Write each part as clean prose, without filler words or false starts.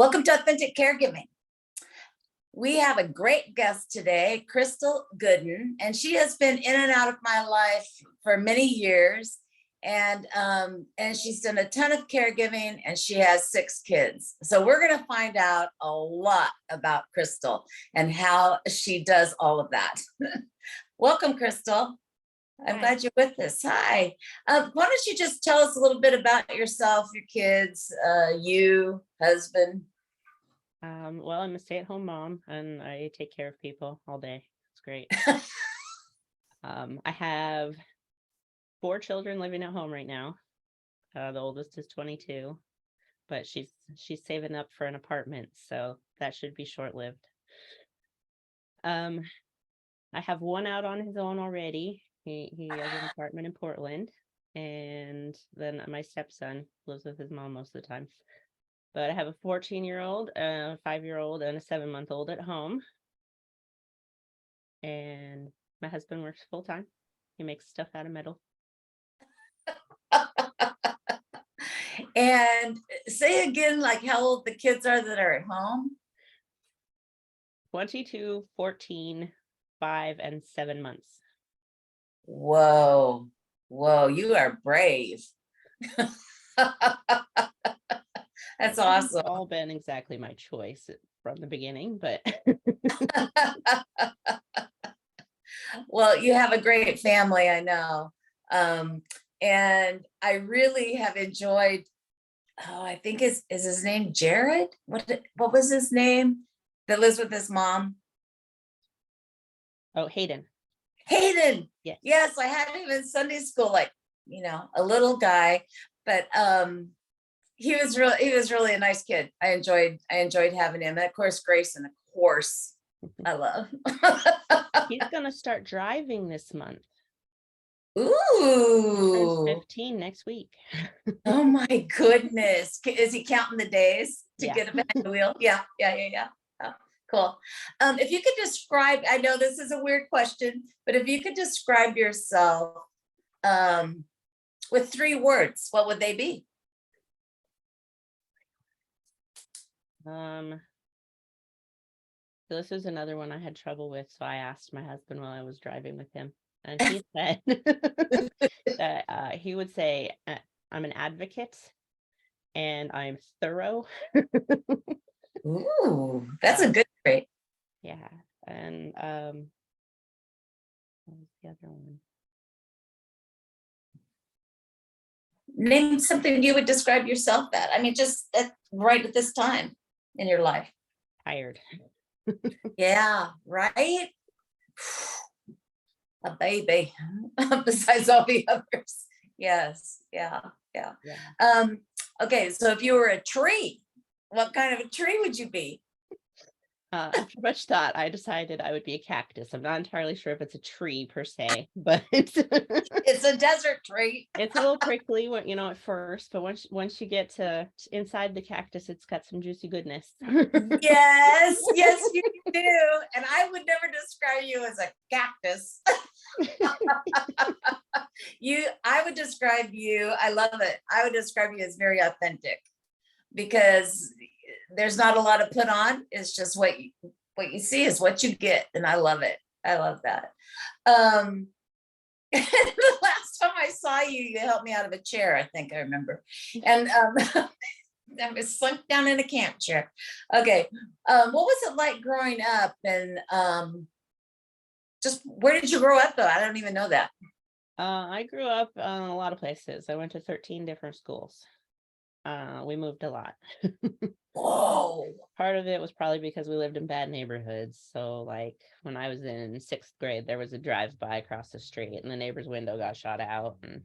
Welcome to Authentic Caregiving. We have a great guest today, Crystal Gooden, and she has been in and out of my life for many years. And she's done a ton of caregiving, and she has 6 kids. So we're going to find out a lot about Crystal and how she does all of that. Welcome, Crystal. I'm glad you're with us. Hi. Why don't you just tell us a little bit about yourself, your kids, you, husband? Well, I'm a stay-at-home mom and I take care of people all day. It's great. I have 4 children living at home right now. The oldest is 22, but she's saving up for an apartment, so that should be short-lived. I have one out on his own already. He has an apartment in Portland, and then my stepson lives with his mom most of the time. But I have a 14-year-old, a 5-year-old, and a 7-month-old at home. And my husband works full-time. He makes stuff out of metal. And say again, like how old the kids are that are at home? 22, 14, 5, and 7 months. Whoa, you are brave. That's awesome. It's all been exactly my choice from the beginning, but well, you have a great family, I know. And I really have enjoyed, I think is his name Jared? What was his name that lives with his mom? Oh, Hayden. Yes. Yes, I had him in Sunday school, like, a little guy, but he was really a nice kid. I enjoyed having him. And of course, Grayson, of course, I love. He's gonna start driving this month. Ooh. Turns 15 next week. Oh my goodness. Is he counting the days to get behind the wheel? Yeah. Oh, cool. If you could describe, I know this is a weird question, but if you could describe yourself with 3 words, what would they be? This is another one I had trouble with, so I asked my husband while I was driving with him, and he said that he would say, I'm an advocate and I'm thorough. Ooh, that's a good trait. Yeah. And what was the other one? Name something you would describe yourself that. I mean, just right at this time in your life. Tired. Yeah, right. A baby, besides all the others. Yes, yeah. Okay, so if you were a tree, what kind of a tree would you be? After much thought, I decided I would be a cactus. I'm not entirely sure if it's a tree per se, but it's a desert tree. It's a little prickly when at first, but once you get to inside the cactus, it's got some juicy goodness. Yes, you do. And I would never describe you as a cactus. I would describe you, I love it. I would describe you as very authentic, because there's not a lot of put on. It's just what you see is what you get. And I love it. I love that. The last time I saw you, you helped me out of a chair. I think I remember. And I was sunk down in a camp chair. Okay. What was it like growing up? And just where did you grow up though? I don't even know that. I grew up in a lot of places. I went to 13 different schools. We moved a lot. Whoa. Part of it was probably because we lived in bad neighborhoods. So like when I was in 6th grade, there was a drive-by across the street and the neighbor's window got shot out, and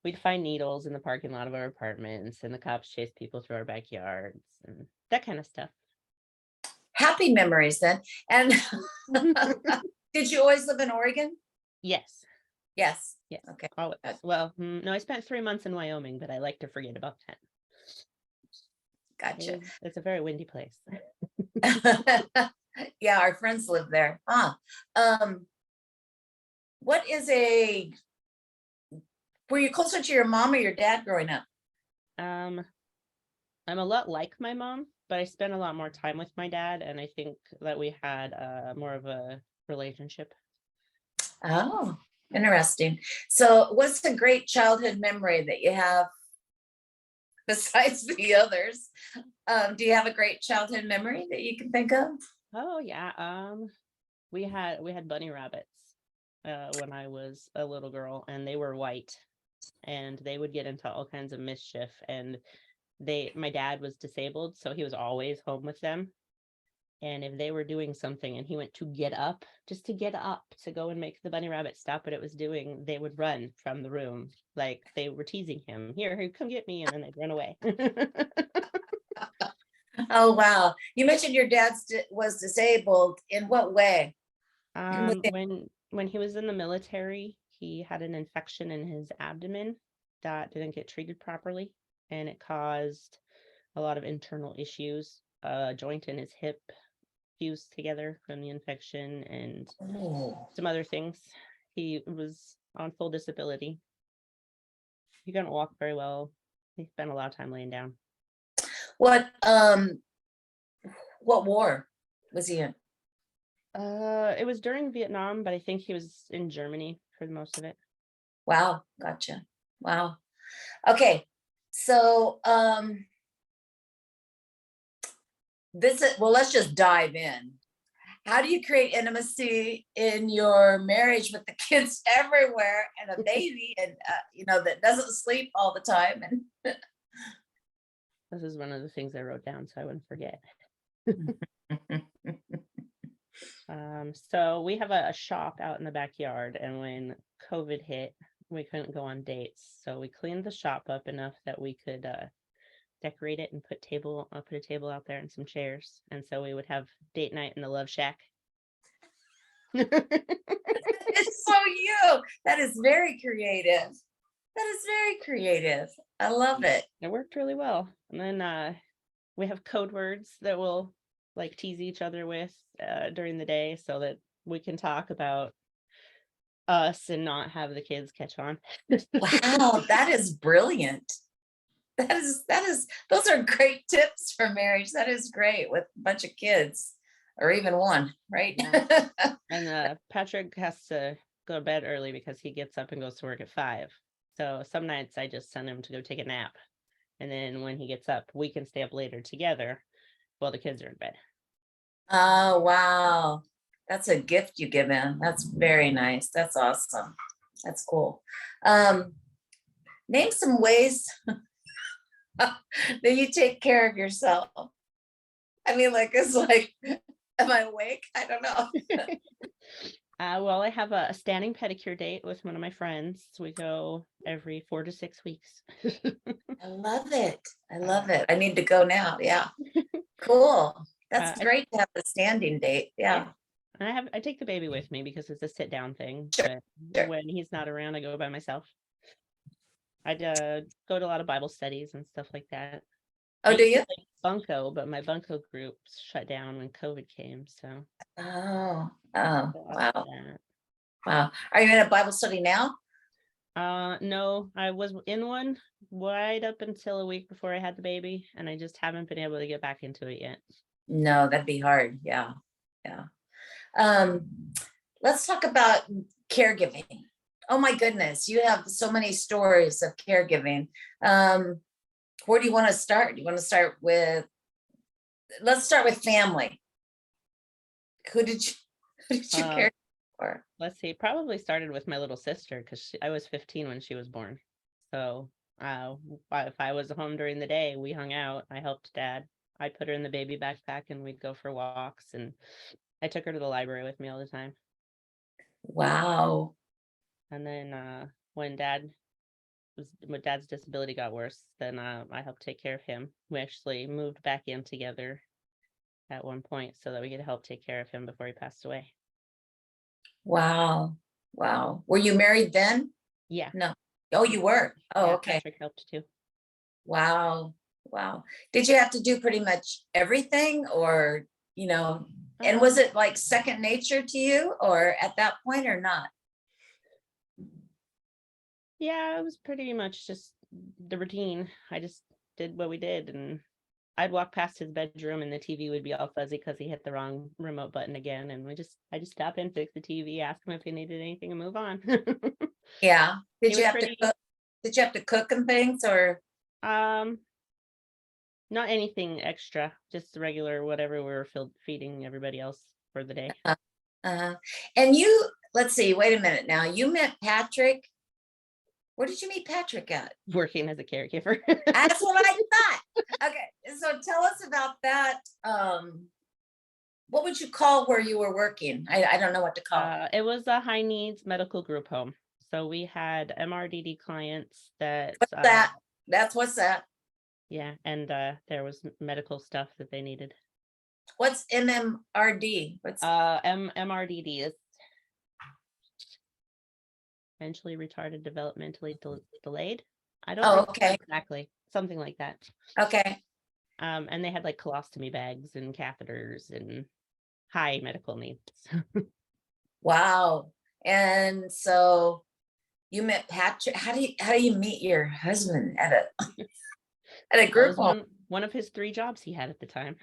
we'd find needles in the parking lot of our apartments, and the cops chased people through our backyards and that kind of stuff. Happy memories then. And did you always live in Oregon? Yes. Okay. Well, no, I spent 3 months in Wyoming, but I like to forget about that. Gotcha. It's a very windy place. Yeah, our friends live there. Were you closer to your mom or your dad growing up? I'm a lot like my mom, but I spent a lot more time with my dad, and I think that we had more of a relationship. Oh, interesting. So what's a great childhood memory that you have besides the others? Do you have a great childhood memory that you can think of? Oh yeah, we had bunny rabbits when I was a little girl, and they were white, and they would get into all kinds of mischief. And my dad was disabled, so he was always home with them. And if they were doing something and he went to get up, just to get up to go and make the bunny rabbit stop what it was doing, they would run from the room like they were teasing him. Here, come get me, and then they'd run away. Oh, wow. You mentioned your dad was disabled. In what way? When he was in the military, he had an infection in his abdomen that didn't get treated properly, and it caused a lot of internal issues. A joint in his hip fused together from the infection, and Oh, some other things. He was on full disability. He couldn't walk very well. He spent a lot of time laying down. what what war was he in? It was during Vietnam, but I think he was in Germany for most of it. Wow, gotcha. Wow. Okay. So let's just dive in. How do you create intimacy in your marriage with the kids everywhere and a baby and that doesn't sleep all the time and This is one of the things I wrote down so I wouldn't forget. So we have a shop out in the backyard, and when COVID hit, we couldn't go on dates. So we cleaned the shop up enough that we could decorate it and put a table out there and some chairs. And so we would have date night in the love shack. it's so you. That is very creative. That is very creative. I love it. It worked really well. And then we have code words that we'll like tease each other with during the day so that we can talk about us and not have the kids catch on. Wow, that is brilliant. That is those are great tips for marriage. That is great with a bunch of kids or even one, right? Yeah. And Patrick has to go to bed early because he gets up and goes to work at 5. So some nights I just send him to go take a nap. And then when he gets up, we can stay up later together while the kids are in bed. Oh, wow. That's a gift you give him. That's very nice. That's awesome. That's cool. Name some ways that you take care of yourself. I mean, it's like, am I awake? I don't know. Well, I have a standing pedicure date with one of my friends. We go every 4 to 6 weeks. I love it. I love it. I need to go now. Yeah. Cool. That's great to have a standing date. Yeah. I take the baby with me because it's a sit down thing. Sure, But sure. when he's not around, I go by myself. I'd go to a lot of Bible studies and stuff like that. Oh, do you? Like Bunko, but my Bunko group shut down when COVID came. So Oh, wow. wow. Are you in a Bible study now? No, I was in one right up until a week before I had the baby, and I just haven't been able to get back into it yet. No, that'd be hard. Yeah. Yeah. Let's talk about caregiving. Oh my goodness, you have so many stories of caregiving. Where do you want to start? Do you want to start with, let's start with family. Who did you care for? Let's see, probably started with my little sister because I was 15 when she was born. So if I was home during the day, we hung out. I helped Dad. I put her in the baby backpack and we'd go for walks. And I took her to the library with me all the time. Wow. And then when Dad's disability got worse, then I helped take care of him. We actually moved back in together at one point so that we could help take care of him before he passed away. Wow. Wow. Were you married then? Yeah. No. Oh, you were. Oh, yeah, okay. Patrick helped too. Wow. Wow. Did you have to do pretty much everything or, and was it like second nature to you or at that point or not? Yeah, it was pretty much just the routine. I just did what we did, and I'd walk past his bedroom and the TV would be all fuzzy because he hit the wrong remote button again. And I just stop in, fix the TV, ask him if he needed anything and move on. Yeah. He Did you was have to pretty, cook? Did you have to cook and things or? um, not anything extra, just the regular whatever we were feeding everybody else for the day. Uh, and you, let's see, wait a minute now. You met Patrick. Where did you meet Patrick at? Working as a caregiver. That's what I thought. Okay, so tell us about that. What would you call where you were working? I don't know what to call it. It was a high needs medical group home. So we had MRDD clients that What's that? That's what's that? yeah, and there was medical stuff that they needed. What's MMRD? What's MRDD is mentally retarded, developmentally delayed. I don't remember okay. exactly, something like that. Okay. And they had like colostomy bags and catheters and high medical needs. Wow. And so you met Patrick. How do you meet your husband at a That group was home? one of his 3 jobs he had at the time.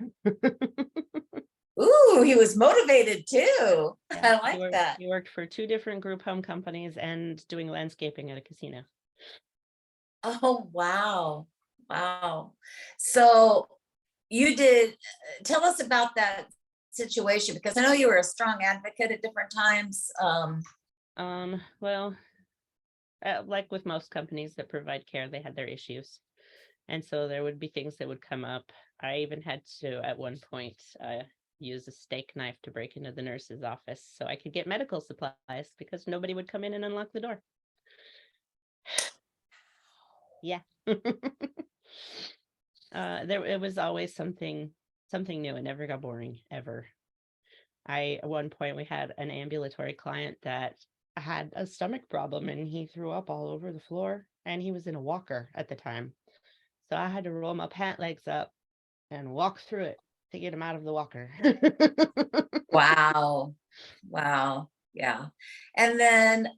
Ooh, he was motivated too. Yeah, I like that. He worked for 2 different group home companies and doing landscaping at a casino. Oh, wow. Wow. So you did, tell us about that situation, because I know you were a strong advocate at different times. Well, like with most companies that provide care, they had their issues. And so there would be things that would come up. I even had to, at one point, use a steak knife to break into the nurse's office so I could get medical supplies because nobody would come in and unlock the door. Yeah. It was always something new. It never got boring, ever. At one point, we had an ambulatory client that had a stomach problem and he threw up all over the floor, and he was in a walker at the time. So I had to roll my pant legs up and walk through it to get him out of the walker. Wow. Wow. Yeah. And then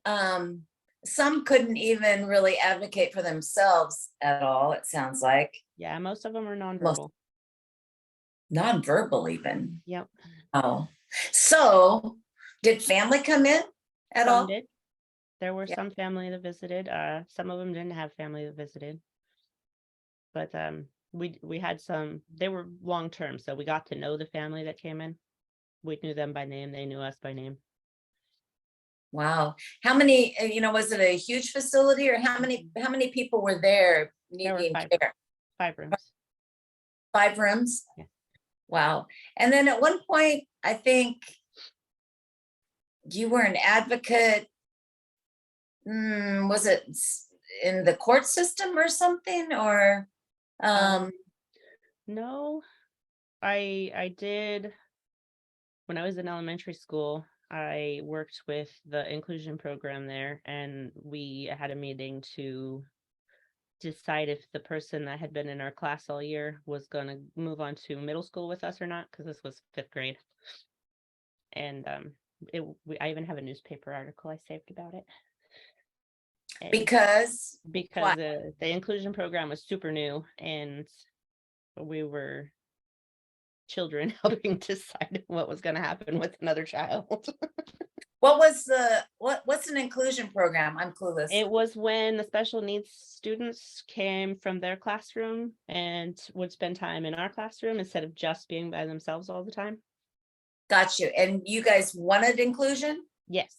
some couldn't even really advocate for themselves at all, it sounds like. Yeah, most of them are Most nonverbal. nonverbal even. Yep. Oh. So did family come in at Some all? did. There were Yeah. some family that visited. Some of them didn't have family that visited. But we had some, they were long term, so we got to know the family that came in. We knew them by name, they knew us by name. Wow. How many, was it a huge facility, or how many people were there There were needing 5 care? 5 rooms. 5 rooms? Yeah. Wow. And then at one point, I think you were an advocate. Was it in the court system or something, or? No, I did. When I was in elementary school, I worked with the inclusion program there, and we had a meeting to decide if the person that had been in our class all year was going to move on to middle school with us or not, because this was 5th grade. And I even have a newspaper article I saved about it. And because the inclusion program was super new, and we were children helping decide what was going to happen with another child. what's an inclusion program? I'm clueless. It was when the special needs students came from their classroom and would spend time in our classroom instead of just being by themselves all the time. Got you. And you guys wanted inclusion? Yes.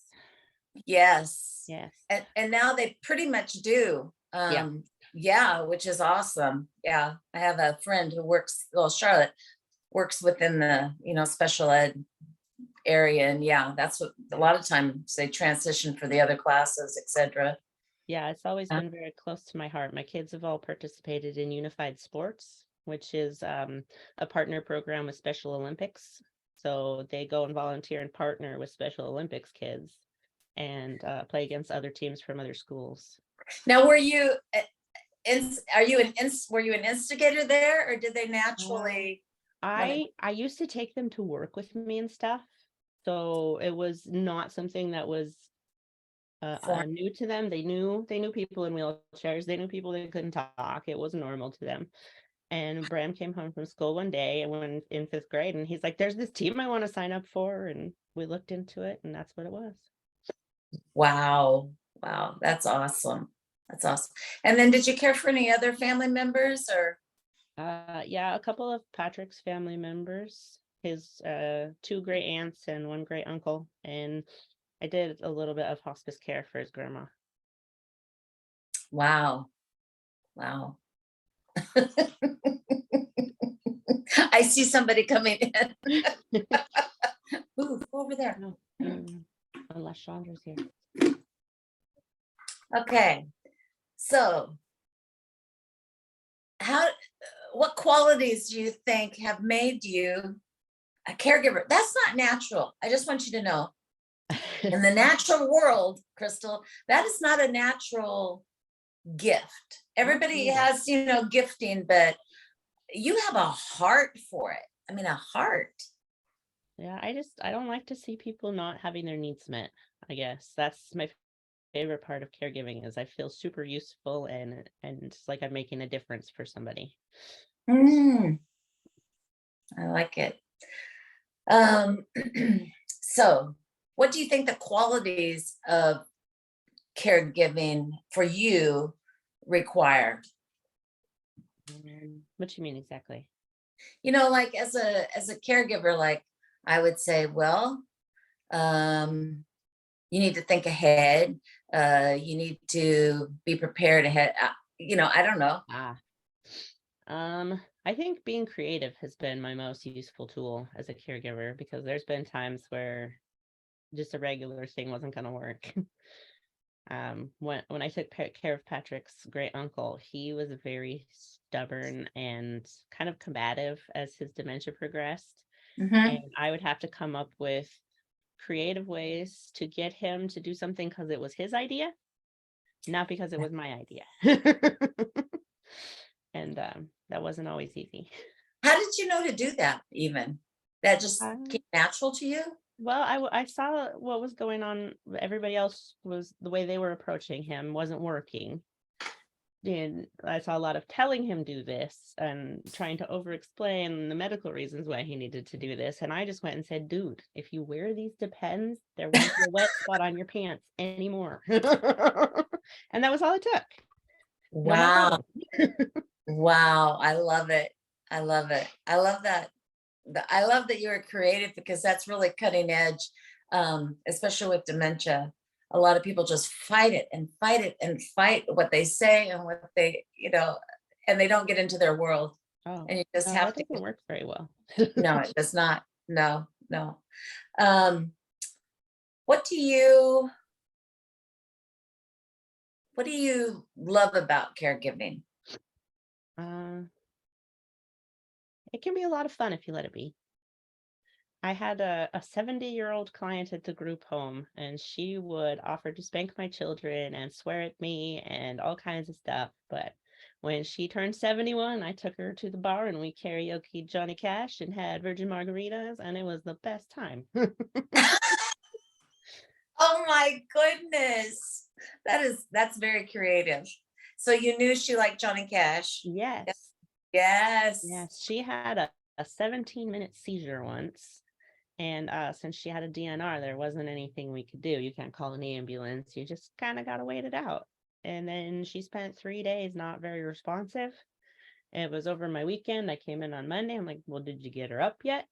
Yes. Yes. And now they pretty much do. Yeah, which is awesome. Yeah. I have a friend who works, Charlotte works within the, special ed area. And yeah, that's what a lot of times they transition for the other classes, etc. Yeah, it's always been very close to my heart. My kids have all participated in Unified Sports, which is a partner program with Special Olympics. So they go and volunteer and partner with Special Olympics kids and play against other teams from other schools. Now, were you an instigator there, or did they naturally? I used to take them to work with me and stuff, so it was not something that was new to them. They knew people in wheelchairs. They knew people that couldn't talk. It was normal to them. And Bram came home from school one day and went in 5th grade, and he's like, there's this team I want to sign up for. And we looked into it, and that's what it was. Wow. Wow. That's awesome. That's awesome. And then did you care for any other family members or? Yeah, a couple of Patrick's family members, his 2 great aunts and 1 great uncle. And I did a little bit of hospice care for his grandma. Wow. Wow. I see somebody coming in. Ooh, over there. No, unless Chandra's here. Okay. So what qualities do you think have made you a caregiver? That's not natural. I just want you to know. In the natural world, Crystal, that is not a natural gift. Everybody has, gifting, but you have a heart for it. I mean, a heart. Yeah, I don't like to see people not having their needs met. I guess that's my favorite part of caregiving, is I feel super useful and it's like I'm making a difference for somebody. I like it. So what do you think the qualities of caregiving for you require? What do you mean exactly? Like as a caregiver, like I would say, well, you need to think ahead. You need to be prepared ahead. I don't know. I think being creative has been my most useful tool as a caregiver, because there's been times where just a regular thing wasn't going to work. When I took care of Patrick's great uncle, he was very stubborn and kind of combative as his dementia progressed. And I would have to come up with creative ways to get him to do something because it was his idea, not because it was my idea. And that wasn't always easy. How did you know to do that? Even that just came natural to you? Well, I saw what was going on. Everybody else was, the way they were approaching him wasn't working. And I saw a lot of telling him do this and trying to over explain the medical reasons why he needed to do this. And I just went and said, dude, if you wear these Depends, there won't be a wet spot on your pants anymore. And that was all it took. No more Wow. problems. Wow. I love it. I love it. I love that. I love that you were creative, because that's really cutting edge, especially with dementia. A lot of people just fight it and fight it and fight what they say and what they, and they don't get into their world. Oh, And you just no, have that to. doesn't work very well. No, it does not. No, no. Um, what do you love about caregiving? It can be a lot of fun if you let it be. I had a 70-year-old client at the group home, and she would offer to spank my children and swear at me and all kinds of stuff. But when she turned 71, I took her to the bar and we karaoke Johnny Cash and had virgin margaritas, and it was the best time. Oh my goodness. That's very creative. So you knew she liked Johnny Cash. Yes. Yes. Yes. She had a 17-minute seizure once. And since she had a DNR, there wasn't anything we could do. You can't call an ambulance. You just kind of got to wait it out. And then she spent 3 days not very responsive. It was over my weekend. I came in on Monday. I'm like, well, did you get her up yet?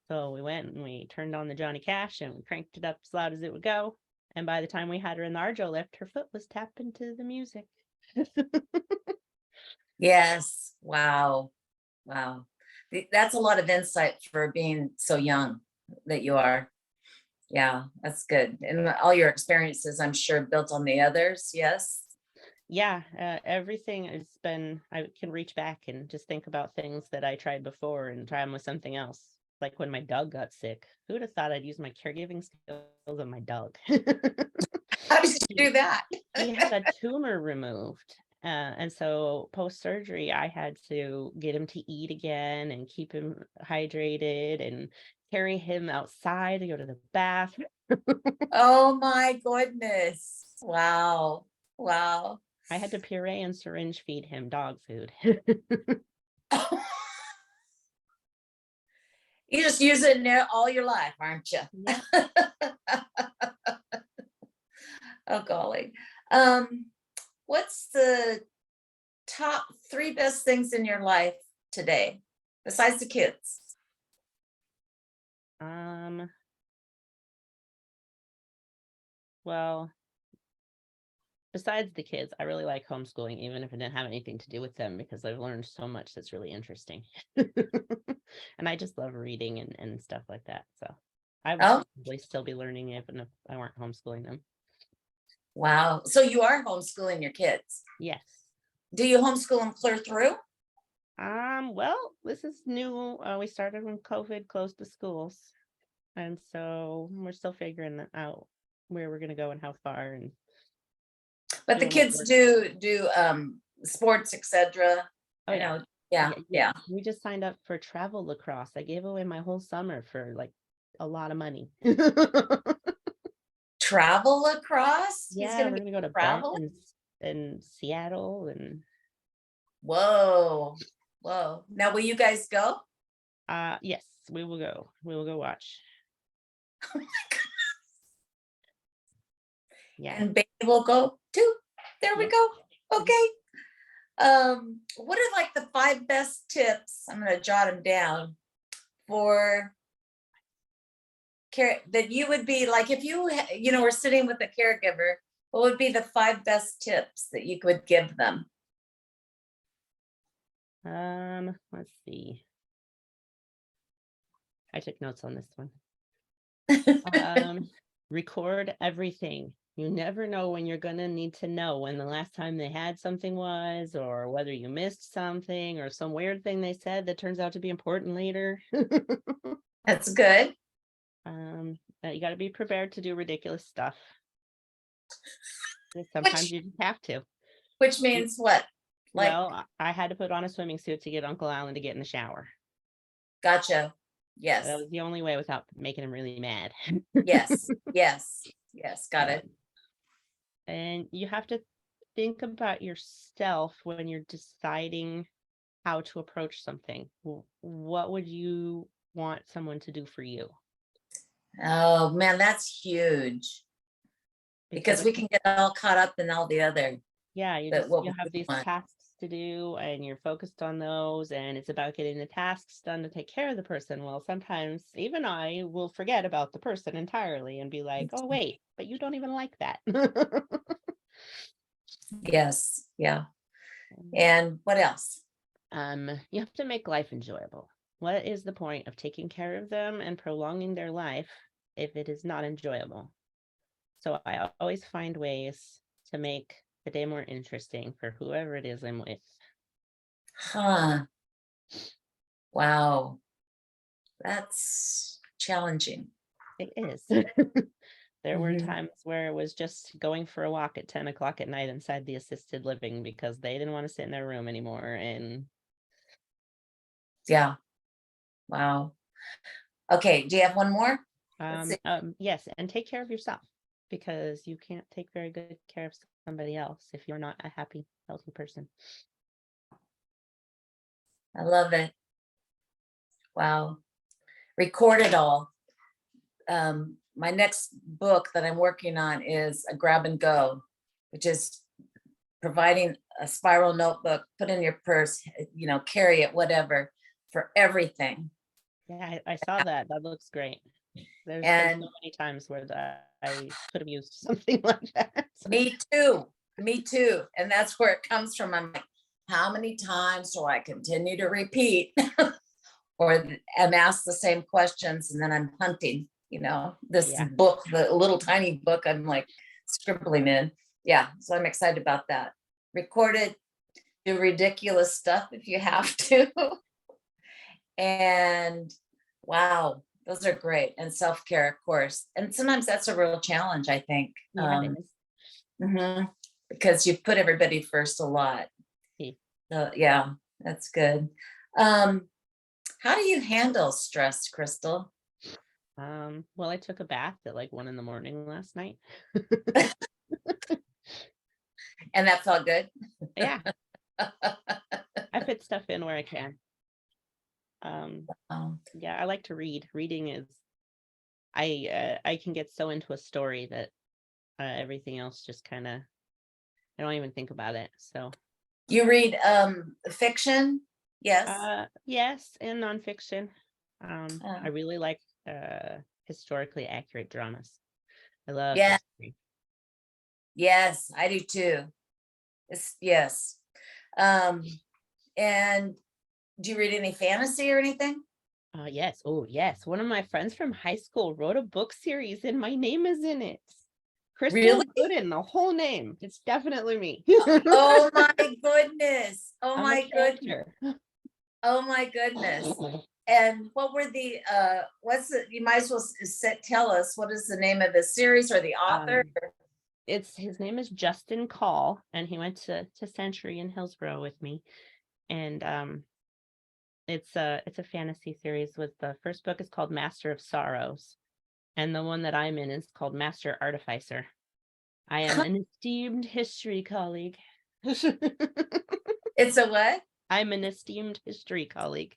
So we went and we turned on the Johnny Cash and we cranked it up as loud as it would go. And by the time we had her in the Arjo lift, her foot was tapped into the music. Yes. Wow. Wow. That's a lot of insight for being so young that you are. Yeah, that's good. And all your experiences, I'm sure, built on the others. Yes. Yeah, everything has been, I can reach back and just think about things that I tried before and try them with something else. Like when my dog got sick, who'd have thought I'd use my caregiving skills on my dog? How did you do that? He had a tumor removed. And so post surgery, I had to get him to eat again and keep him hydrated and carry him outside to go to the bath. Oh my goodness. Wow. Wow. I had to puree and syringe feed him dog food. You just use it in there all your life, aren't you? Yeah. Oh, golly. What's the top 3 best things in your life today, besides the kids? Well, besides the kids, I really like homeschooling, even if it didn't have anything to do with them, because I've learned so much that's really interesting. And I just love reading and stuff like that. So I would Oh, probably still be learning even if I weren't homeschooling them. wow. So you are homeschooling your kids. Yes. Do you homeschool them clear through? Well, this is new. We started when COVID closed the schools. And so we're still figuring that out where we're gonna go and how far and But the doing what kids works. do sports, etc. Oh I yeah. know. Yeah, yeah. We just signed up for travel lacrosse. I gave away my whole summer for like a lot of money. Travel across? He's Yeah, gonna we're be gonna go to Bend traveling? and Seattle and Whoa. Whoa. Now will you guys go? yes, we will go. We will go watch. Yeah. And baby will go too. There we Yep. go. Okay. What are like the 5 best tips? I'm gonna jot them down for care that you would be like if you were sitting with a caregiver. What would be the 5 best tips that you could give them? Let's see. I took notes on this one. Record everything. You never know when you're going to need to know when the last time they had something was, or whether you missed something or some weird thing they said that turns out to be important later. That's good. You got to be prepared to do ridiculous stuff. Sometimes you just have to. Which means what? Like, Well, I had to put on a swimming suit to get Uncle Alan to get in the shower. gotcha. Yes. That was the only way without making him really mad. Yes. Yes. Yes. Got it. And you have to think about yourself when you're deciding how to approach something. What would you want someone to do for you? Oh man, that's huge. Because we can get all caught up in all the other, yeah, but what you we have these want. tasks to do and you're focused on those, and it's about getting the tasks done to take care of the person. Well, sometimes even I will forget about the person entirely and be like, oh wait, but you don't even like that. Yes. Yeah. And what else? You have to make life enjoyable. What is the point of taking care of them and prolonging their life if it is not enjoyable? So I always find ways to make the day more interesting for whoever it is I'm with. Huh. Wow. That's challenging. It is. There were Mhm. times where it was just going for a walk at 10 o'clock at night inside the assisted living because they didn't want to sit in their room anymore. And Yeah. Wow. Okay. Do you have one more? Let's see. yes, and take care of yourself, because you can't take very good care of somebody else if you're not a happy, healthy person. I love it. Wow. Record it all. My next book that I'm working on is a grab and go, which is providing a spiral notebook, put in your purse, carry it, whatever, for everything. Yeah, I saw that. That looks great. There's been And so many times where I could have used something like that. me too. Me too. And that's where it comes from. I'm like, how many times do I continue to repeat or am asked the same questions? And then I'm hunting, this Yeah. book, the little tiny book I'm like scribbling in. Yeah. So I'm excited about that. Record it, do ridiculous stuff if you have to. And wow, those are great. And self-care, of course. And sometimes that's a real challenge, I think. Yeah, it is. Mhm, because you put everybody first a lot. Yeah. So yeah, that's good. How do you handle stress, Crystal? Well, I took a bath at like 1 a.m. last night. And that felt good. Yeah, I fit stuff in where I can. Oh, Yeah, I like to read. Reading is I can get so into a story that everything else just kind of I don't even think about it. So you read fiction? Yes. yes, and nonfiction. I Oh, really like historically accurate dramas. I love yeah. history. Yes, I do too. Yes. Um, and do you read any fantasy or anything? Yes. Oh, yes. One of my friends from high school wrote a book series and my name is in it. Crystal Really? Gooden, the whole name. It's definitely me. Oh my goodness. Oh I'm a my goodness. character. Oh my goodness. And what were the what's the, you might as well tell us what is the name of the series or the author? Um, it's his name is Justin Call, and he went to Century in Hillsborough with me. And it's a fantasy series. With the first book is called Master of Sorrows, and the one that I'm in is called Master Artificer. I am an esteemed history colleague. It's a what? I'm an esteemed history colleague.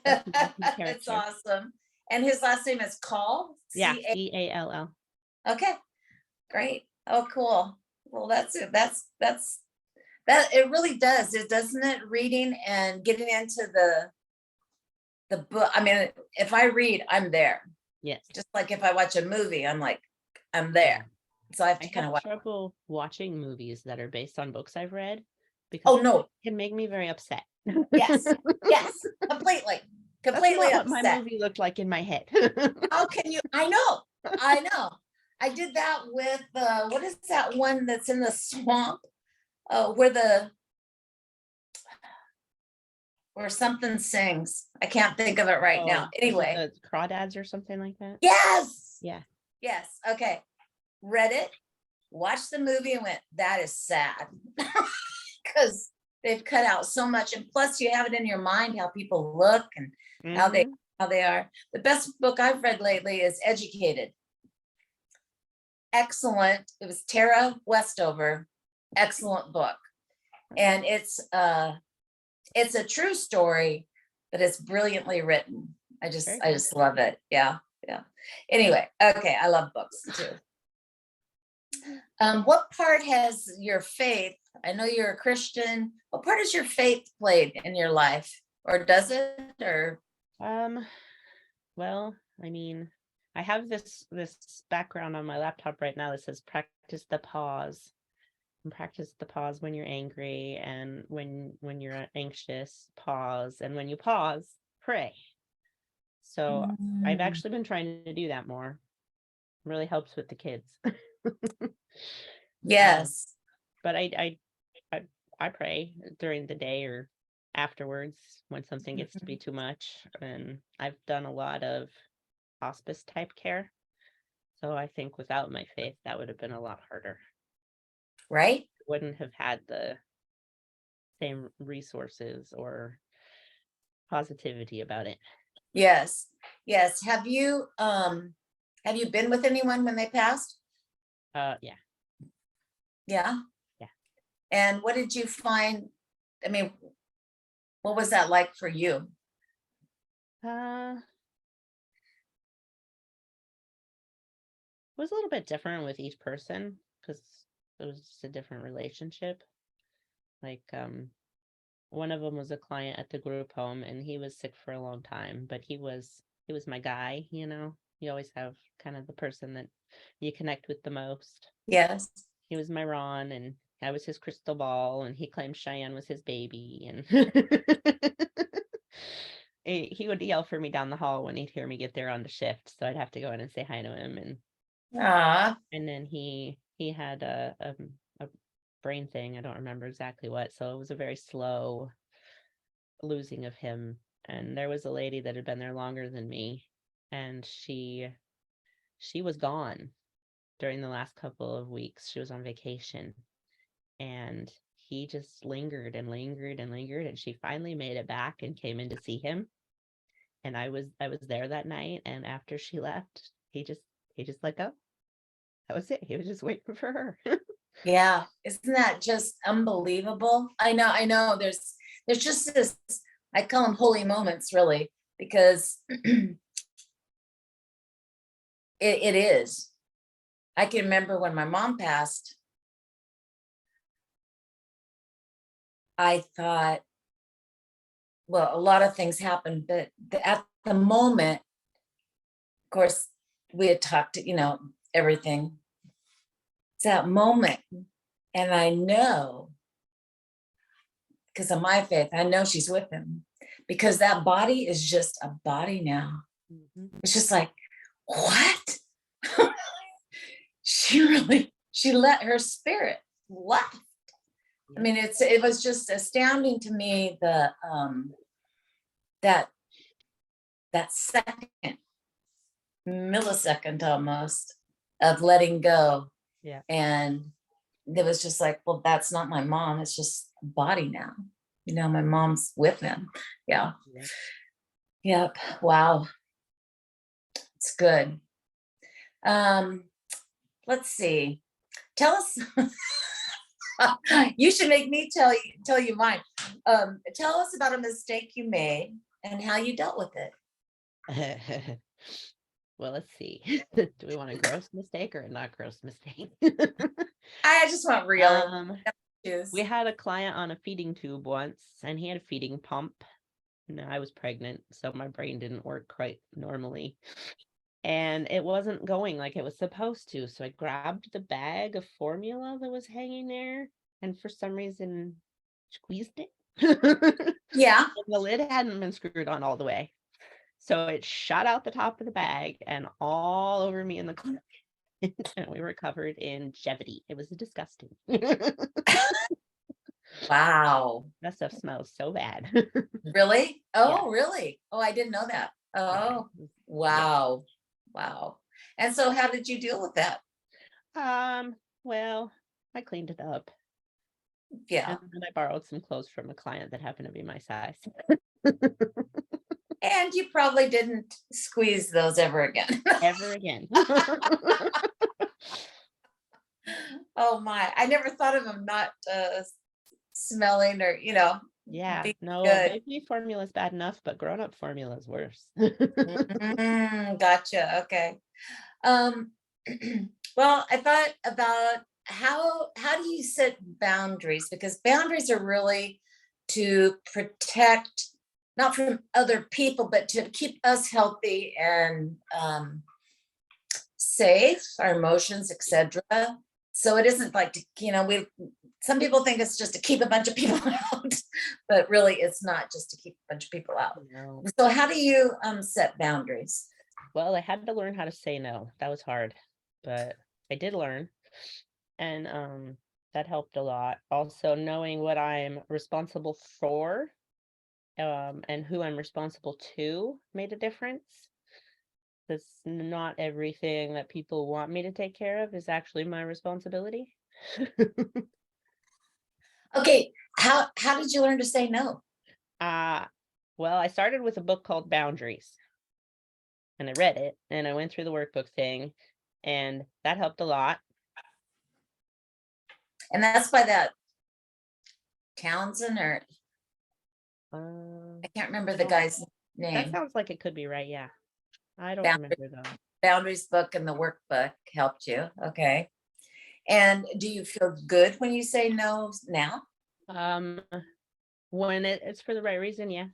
That's my It's character. awesome. And his last name is Call. Yeah, C-A. CALL. Okay, great. Oh, cool. Well, that's it. That it really does. It doesn't it reading and getting into the book. I mean, if I read, I'm there. Yes. Just like if I watch a movie, I'm like, I'm there. So I have I to kind have of watch. trouble watching movies that are based on books I've read because Oh it no. can make me very upset. Yes. Yes. Completely. That's Completely not what my upset. movie looked like in my head. How can you? I know. I know. I did that with what is that one that's in the swamp? Where something sings. I can't think of it right now. Oh, is it Anyway. the Crawdads or something like that? Yes. Yeah. Yes. Okay. Read it, watched the movie, and went, that is sad. Because they've cut out so much. And plus you have it in your mind how people look and how they Mhm. how they are. The best book I've read lately is Educated. Excellent. It was Tara Westover. Excellent book. And it's a true story, but it's brilliantly written. Very I cool. just love it. Yeah. Yeah. Anyway, okay, I love books too. What part has your faith? I know you're a Christian. What part has your faith played in your life? Or does it? Or Well, I mean, I have this background on my laptop right now that says practice the pause. And practice the pause when you're angry, and when you're anxious, pause, and when you pause, pray. So I've Mm, actually been trying to do that more. Really helps with the kids. um, yes. but I I pray during the day or afterwards when something gets to be too much. And I've done a lot of hospice type care. So I think without my faith, that would have been a lot harder. Right? Wouldn't have had the same resources or positivity about it. Yes. Yes. Have you been with anyone when they passed? Yeah, Yeah. yeah. And what did you find? I mean, what was that like for you? It was a little bit different with each person because it was just a different relationship. Like, one of them was a client at the group home, and he was sick for a long time, but he was my guy. You always have kind of the person that you connect with the most. Yes. He was my Ron, and I was his crystal ball, and he claimed Cheyenne was his baby. And he would yell for me down the hall when he'd hear me get there on the shift, so I'd have to go in and say hi to him. Ah, And then he had a brain thing. I don't remember exactly what, so it was a very slow losing of him. And there was a lady that had been there longer than me, and she was gone during the last couple of weeks. She was on vacation, and he just lingered and lingered and lingered, and she finally made it back and came in to see him. And I was there that night, and after she left, he just let go. That was it. He was just waiting for her. Yeah, isn't that just unbelievable? I know. There's just this, I call them holy moments, really, because it is. I can remember when my mom passed, I thought, well, a lot of things happened, but at the moment, of course, we had talked, everything. It's that moment. And I know, because of my faith, I know she's with him, because that body is just a body now. Mhm. It's just like, what? She let her spirit left. I mean, it was just astounding to me, that that second millisecond almost of letting go. Yeah. And it was just like, well, that's not my mom. It's just a body now. My mom's with him. Yeah. Yeah. Yep. Wow. It's good. Um, let's see. Tell us. You should make me tell you mine. Tell us about a mistake you made and how you dealt with it. Well, let's see. Do we want a gross mistake or a not gross mistake? I just want real We juice. had a client on a feeding tube once, and he had a feeding pump. And I was pregnant, so my brain didn't work quite normally. And it wasn't going like it was supposed to. So I grabbed the bag of formula that was hanging there, and for some reason squeezed it. Yeah. And the lid hadn't been screwed on all the way. So it shot out the top of the bag and all over me in the clinic. And we were covered in Jevity. It was disgusting. Wow. That stuff smells so bad. Really? Yeah. Oh, really? Oh, I didn't know that. Yeah. Oh, Yeah. wow. Wow. And so how did you deal with that? Well, I cleaned it up. Yeah. And then I borrowed some clothes from a client that happened to be my size. And you probably didn't squeeze those ever again. Ever again. Oh my, I never thought of them not smelling or, Yeah, being no, good. baby formula is bad enough, but grown-up formula is worse. Gotcha. Okay. Um, well, I thought about how do you set boundaries? Because boundaries are really to protect, not from other people, but to keep us healthy and safe, our emotions, etc. So it isn't like we. Some people think it's just to keep a bunch of people out, but really it's not just to keep a bunch of people out. No. So how do you set boundaries? Well, I had to learn how to say no. That was hard, but I did learn. And that helped a lot. Also, knowing what I'm responsible for, and who I'm responsible to made a difference. Because not everything that people want me to take care of is actually my responsibility. Okay, how did you learn to say no? Well, I started with a book called Boundaries, and I read it, and I went through the workbook thing, and that helped a lot. And that's by that Townsend, or Um, I can't remember the guy's that name. sounds like it could be right. Yeah, I don't Boundaries, remember though. Boundaries book and the workbook helped you. Okay. And do you feel good when you say no now? Um, when it's for the right reason, yeah.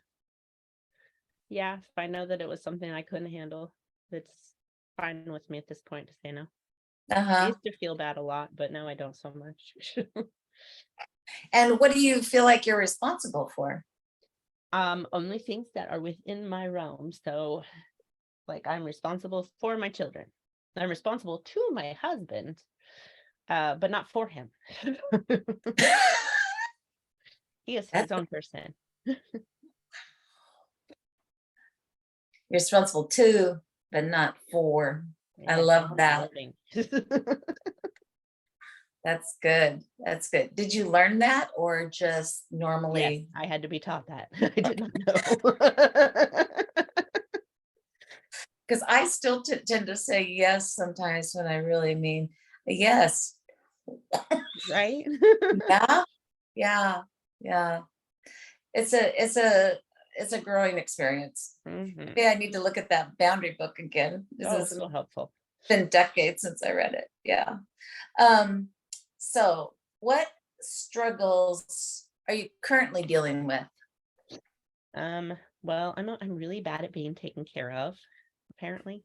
Yeah, if I know that it was something I couldn't handle, it's fine with me at this point to say no. I Uh-huh. used to feel bad a lot, but now I don't so much. And what do you feel like you're responsible for? Only things that are within my realm. So, like, I'm responsible for my children. I'm responsible to my husband, but not for him. He is his That's, own person. you're responsible too, but not for. I Yeah, love he's that. living. That's good. That's good. Did you learn that or just Yes, normally? I had to be taught that. I did not know. Because I still tend to say yes sometimes when I really mean yes. Right? Yeah, yeah, yeah. It's a growing experience. Mhm. Yeah, I need to look at that boundary book again. This Oh, has so helpful. been decades since I read it. Yeah. Um, so what struggles are you currently dealing with? Well, I'm really bad at being taken care of, apparently.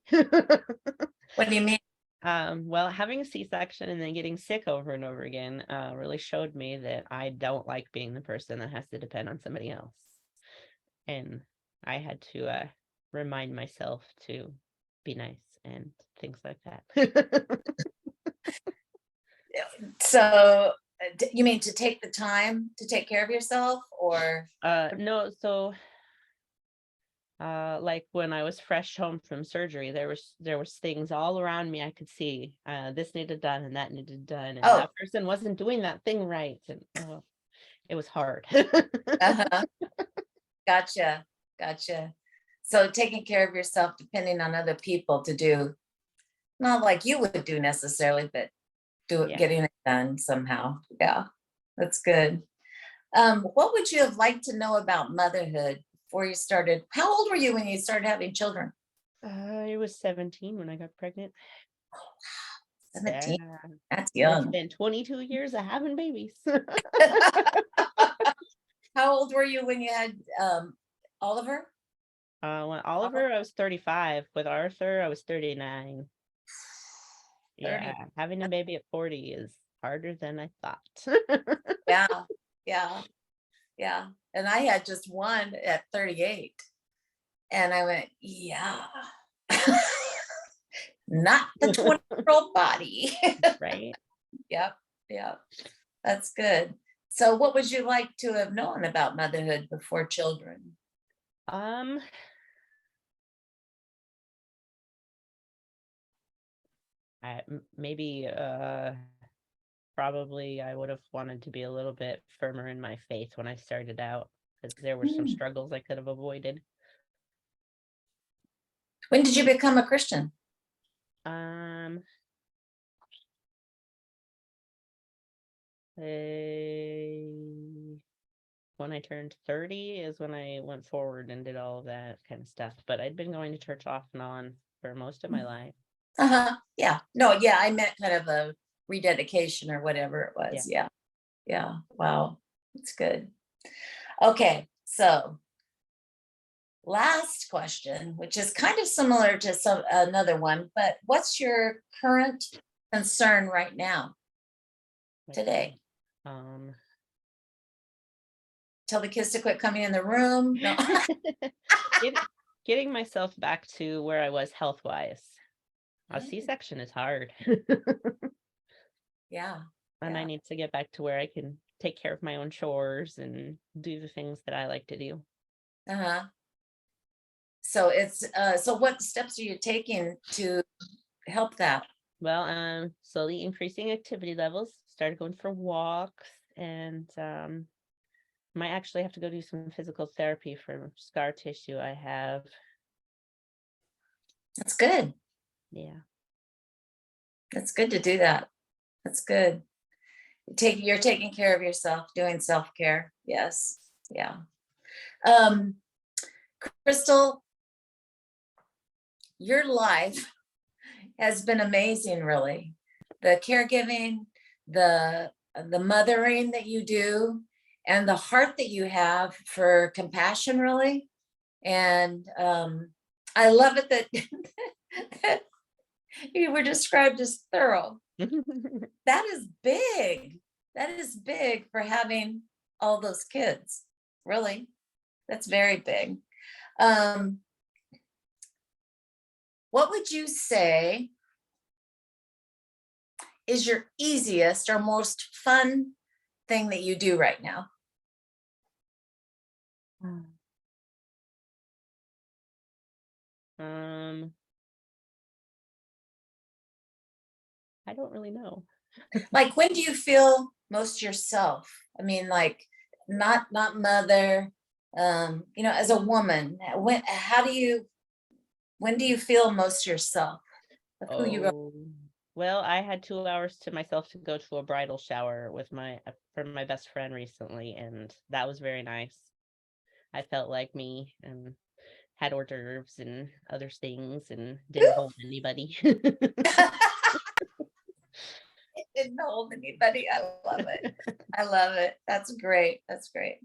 What do you mean? Well, having a C-section and then getting sick over and over again really showed me that I don't like being the person that has to depend on somebody else. And I had to remind myself to be nice and things like that. So you mean to take the time to take care of yourself or No, so like when I was fresh home from surgery, there was things all around me I could see. This needed done and that needed done, and oh, that person wasn't doing that thing right, and it was hard. uh-huh. Gotcha. Gotcha. So taking care of yourself, depending on other people to do, not like you would do necessarily, but do it, Yeah. getting it done somehow. Yeah, that's good. What would you have liked to know about motherhood before you started? How old were you when you started having children? I was 17 when I got pregnant. 17. Yeah. That's And it's young. been 22 years of having babies. How old were you when you had Oliver? When Oliver, I was 35. With Arthur, I was 39. 30. Yeah, having a baby at 40 is harder than I thought. Yeah, yeah, yeah. And I had just one at 38. And I went, yeah, not the 20-year-old body. Right? Yep, yep. That's good. So what would you like to have known about motherhood before children? Um, maybe probably I would have wanted to be a little bit firmer in my faith when I started out, because there were some Hmm. struggles I could have avoided. When did you become a Christian? Um, eh, when I turned 30 is when I went forward and did all of that kind of stuff. But I'd been going to church off and on for most of my life. Uh-huh. Yeah. No, yeah, I meant kind of a rededication or whatever it Yeah. was. Yeah. Yeah. Wow. That's good. Okay. So last question, which is kind of similar to some another one, but what's your current concern right now, My today? current, um, Tell the kids to quit coming in the room. No. get, getting myself back to where I was health wise. A Mm, C-section is hard. yeah. And I Yeah. need to get back to where I can take care of my own chores and do the things that I like to do. Uh-huh. So so what steps are you taking to help that? Well, slowly increasing activity levels, started going for walks, and might actually have to go do some physical therapy for scar tissue I have. That's good. Yeah. That's good to do that. That's good. You're taking care of yourself, doing self-care. Yes. Yeah. Um, Crystal, your life has been amazing, really. The caregiving, the mothering that you do, and the heart that you have for compassion, really. And I love it that, that you were described as thorough. That is big. That is big for having all those kids. Really, that's very big. Um, what would you say is your easiest or most fun thing that you do right now? um, I don't really know. Like, when do you feel most yourself? I mean, like, not mother, as a woman, when do you feel most yourself of who you are? Oh. Well, I had 2 hours to myself to go to a bridal shower with from my best friend recently, and that was very nice. I felt like me and had hors d'oeuvres and other things and didn't hold anybody. Didn't hold anybody. I love it. I love it. That's great. That's great.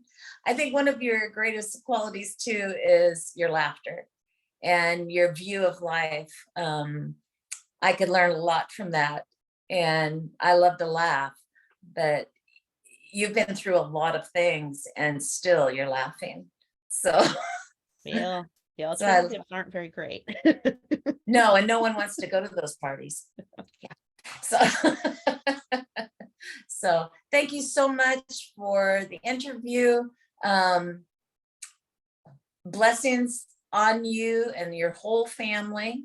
I think one of your greatest qualities too is your laughter and your view of life. I could learn a lot from that. And I love to laugh, but you've been through a lot of things and still you're laughing. So, Well, the so I, alternatives aren't very great. no, and no one wants to go to those parties. Yeah. So, so thank you so much for the interview. Um, Blessings on you and your whole family.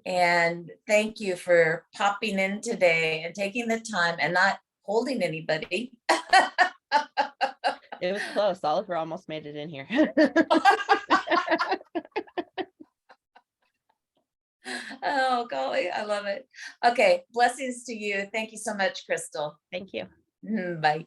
And thank you for popping in today and taking the time and not holding anybody. It was close. Oliver almost made it in here. Oh, golly, I love it. Okay, blessings to you. Thank you so much, Crystal. Thank you. Bye.